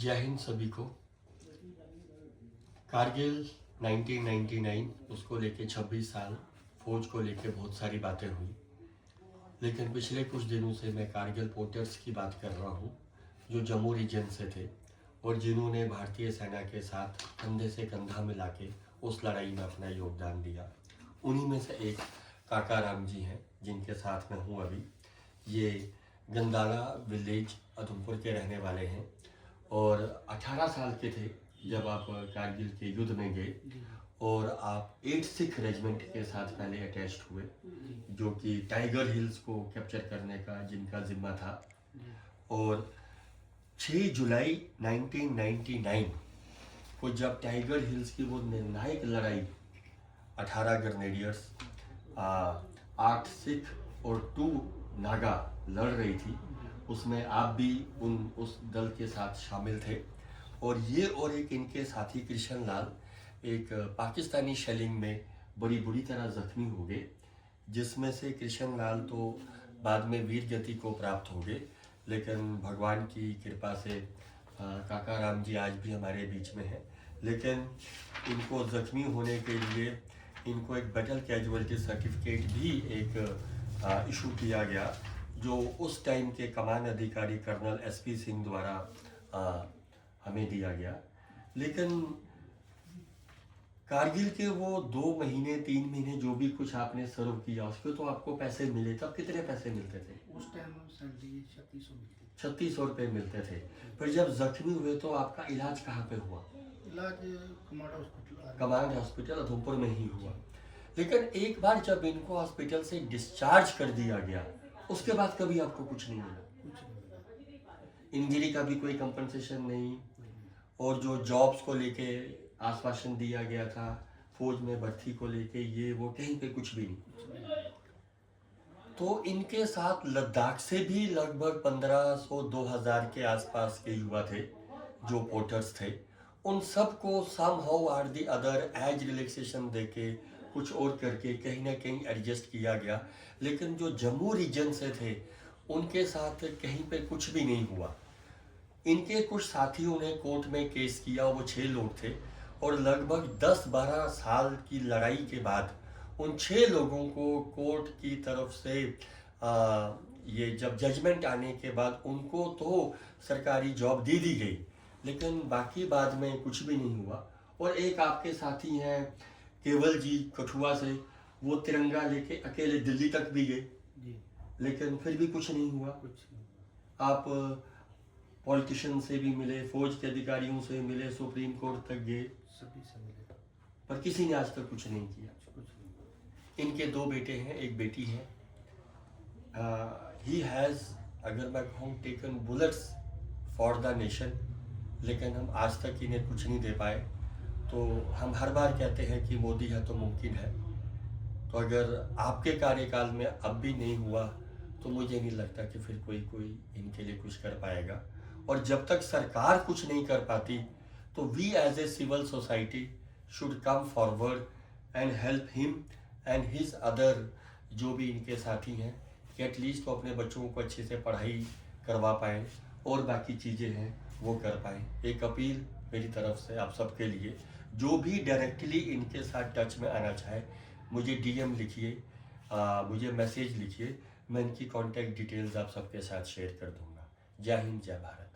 जय हिंद सभी को। कारगिल 1999 उसको लेके 26 साल फौज को लेके बहुत सारी बातें हुई, लेकिन पिछले कुछ दिनों से मैं कारगिल पोर्टर्स की बात कर रहा हूँ जो जम्मू रीजन से थे और जिन्होंने भारतीय सेना के साथ कंधे से कंधा मिला के उस लड़ाई में अपना योगदान दिया। उन्हीं में से एक काका राम जी हैं जिनके साथ मैं हूँ अभी। ये गंदाला विलेज उधमपुर के रहने वाले हैं और 18 साल के थे जब आप कारगिल के युद्ध में गए और आप 8 सिख रेजिमेंट के साथ पहले अटैच्ड हुए जो कि टाइगर हिल्स को कैप्चर करने का जिनका जिम्मा था। और 6 जुलाई 1999 को जब टाइगर हिल्स की वो निर्णायक लड़ाई 18 ग्रेनेडियर्स 8 सिख और 2 नागा लड़ रही थी, उसमें आप भी उस दल के साथ शामिल थे। और ये और एक इनके साथी कृष्ण लाल एक पाकिस्तानी शेलिंग में बड़ी बुरी तरह जख्मी हो गए, जिसमें से कृष्ण लाल तो बाद में वीर गति को प्राप्त हो गए, लेकिन भगवान की कृपा से काका राम जी आज भी हमारे बीच में हैं। लेकिन इनको जख्मी होने के लिए इनको एक बैटल कैजुअलिटी सर्टिफिकेट भी एक इशू किया गया जो उस टाइम के कमान अधिकारी कर्नल एसपी सिंह द्वारा हमें दिया गया। लेकिन कारगिल के वो 2 महीने 3 महीने जो भी कुछ आपने सर्व किया उसके तो आपको पैसे मिले, तब कितने पैसे मिलते थे? उस टाइम सैलरी 3600 मिलती थी। 3600 रुपये मिलते थे। फिर जब जख्मी हुए तो आपका इलाज कहाँ पे हुआ? इलाज कमांड हॉस्पिटल उधमपुर में ही हुआ। लेकिन एक बार जब इनको हॉस्पिटल से डिस्चार्ज कर दिया गया उसके बाद कभी आपको कुछ नहीं मिला? इंजरी का भी कोई कंपनसेशन नहीं, और जो जॉब्स को लेके आश्वासन दिया गया था फौज में भर्ती को लेके ये वो कहीं पे कुछ भी नहीं। तो इनके साथ लद्दाख से भी लगभग 1500-2000 के आसपास के युवा थे जो पोर्टर्स थे। उन सब को somehow are the other as relaxation देके कुछ और करके कहीं ना कहीं एडजस्ट किया गया। लेकिन जो जम्मू रीजन से थे उनके साथ कहीं पे कुछ भी नहीं हुआ। इनके कुछ साथियों ने कोर्ट में केस किया, वो 6 लोग थे, और लगभग 10-12 साल की लड़ाई के बाद उन 6 लोगों को कोर्ट की तरफ से ये जब जजमेंट आने के बाद उनको तो सरकारी जॉब दे दी गई, लेकिन बाकी बाद में कुछ भी नहीं हुआ। और एक आपके साथी हैं केवल जी कठुआ से, वो तिरंगा लेके अकेले दिल्ली तक भी गए, लेकिन फिर भी कुछ नहीं हुआ। आप पॉलिटिशियन से भी मिले, फौज के अधिकारियों से मिले, सुप्रीम कोर्ट तक गए, सभी से मिले, पर किसी ने आज तक कुछ नहीं किया। इनके 2 बेटे हैं, एक बेटी है। ही हैज़, अगर मैं कहूँ, taken bullets for the nation, लेकिन हम आज तक इन्हें कुछ नहीं दे पाए। तो हम हर बार कहते हैं कि मोदी है तो मुमकिन है। तो अगर आपके कार्यकाल में अब भी नहीं हुआ तो मुझे नहीं लगता कि फिर कोई इनके लिए कुछ कर पाएगा। और जब तक सरकार कुछ नहीं कर पाती तो we as a civil society should come forward and help him and his other जो भी इनके साथी हैं कि एटलीस्ट वो अपने बच्चों को अच्छे से पढ़ाई करवा पाएँ और बाकी चीज़ें हैं वो कर पाएँ। एक अपील मेरी तरफ से आप सबके लिए, जो भी डायरेक्टली इनके साथ टच में आना चाहे मुझे DM लिखिए, मुझे मैसेज लिखिए, मैं इनकी कॉन्टैक्ट डिटेल्स आप सबके साथ शेयर कर दूंगा। जय हिंद, जय भारत।